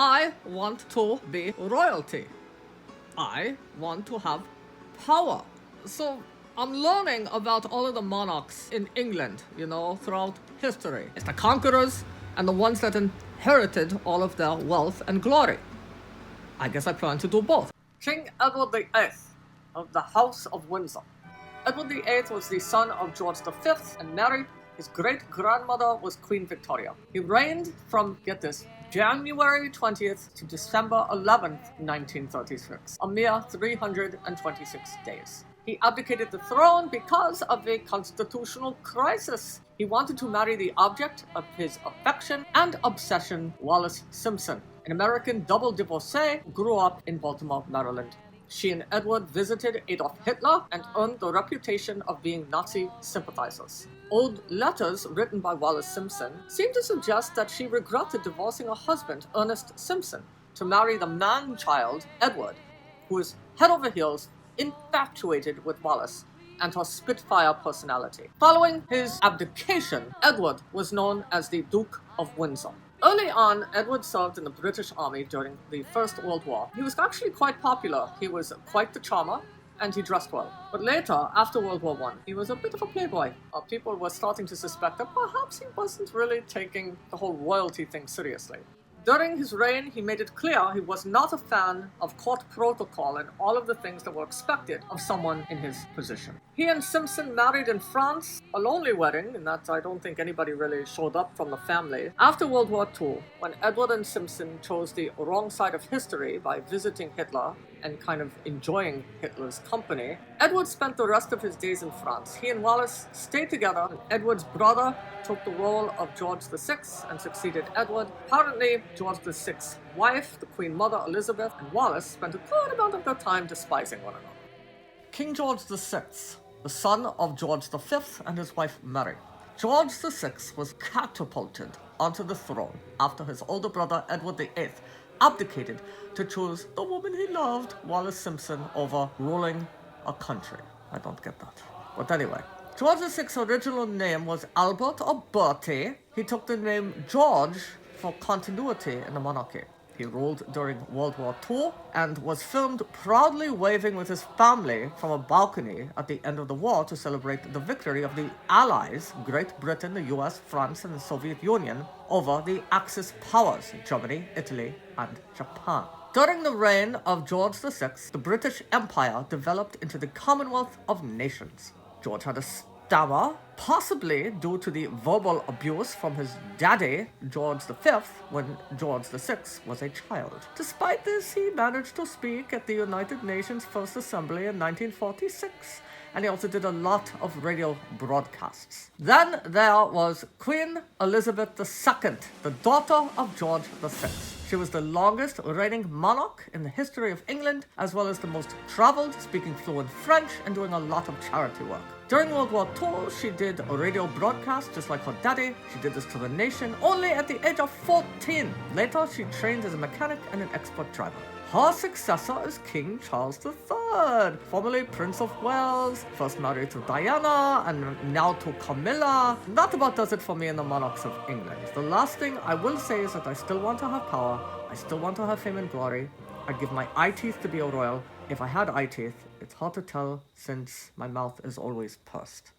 I want to be royalty. I want to have power. So I'm learning about all of the monarchs in England, throughout history. It's the conquerors and the ones that inherited all of their wealth and glory. I guess I plan to do both. King Edward VIII of the House of Windsor. Edward VIII was the son of George V and Mary. His great-grandmother was Queen Victoria. He reigned from, get this, January 20th to December 11th, 1936, a mere 326 days. He abdicated the throne because of a constitutional crisis. He wanted to marry the object of his affection and obsession, Wallis Simpson, an American double divorcee who grew up in Baltimore, Maryland. She and Edward visited Adolf Hitler and earned the reputation of being Nazi sympathizers. Old letters written by Wallis Simpson seem to suggest that she regretted divorcing her husband, Ernest Simpson, to marry the man-child, Edward, who was head over heels infatuated with Wallis and her Spitfire personality. Following his abdication, Edward was known as the Duke of Windsor. Early on, Edward served in the British Army during the First World War. He was actually quite popular. He was quite the charmer, and he dressed well. But later, after World War I, he was a bit of a playboy. People were starting to suspect that perhaps he wasn't really taking the whole royalty thing seriously. During his reign, he made it clear he was not a fan of court protocol and all of the things that were expected of someone in his position. He and Simpson married in France, a lonely wedding, in that I don't think anybody really showed up from the family. After World War II, when Edward and Simpson chose the wrong side of history by visiting Hitler and kind of enjoying Hitler's company, Edward spent the rest of his days in France. He and Wallis stayed together, and Edward's brother took the role of George VI and succeeded Edward. Apparently, George VI's wife, the Queen Mother Elizabeth, and Wallis spent a good amount of their time despising one another. King George VI, the son of George V and his wife Mary. George VI was catapulted onto the throne after his older brother Edward VIII abdicated to choose the woman he loved, Wallis Simpson, over ruling a country. I don't get that. But anyway, George VI's original name was Albert or Bertie. He took the name George for continuity in the monarchy. He ruled during World War II and was filmed proudly waving with his family from a balcony at the end of the war to celebrate the victory of the Allies, Great Britain, the US, France, and the Soviet Union, over the Axis powers, Germany, Italy, and Japan. During the reign of George VI, the British Empire developed into the Commonwealth of Nations. George had a stammer, possibly due to the verbal abuse from his daddy, George V, when George VI was a child. Despite this, he managed to speak at the United Nations First Assembly in 1946, and he also did a lot of radio broadcasts. Then there was Queen Elizabeth II, the daughter of George VI. She was the longest reigning monarch in the history of England, as well as the most traveled, speaking fluent French and doing a lot of charity work. During World War II, she did a radio broadcast just like her daddy. She did this to the nation only at the age of 14. Later, she trained as a mechanic and an expert driver. Her successor is King Charles III, formerly Prince of Wales, first married to Diana and now to Camilla. That about does it for me in the monarchs of England. The last thing I will say is that I still want to have power. I still want to have fame and glory. I'd give my eye teeth to be a royal. If I had eye teeth, it's hard to tell since my mouth is always pursed.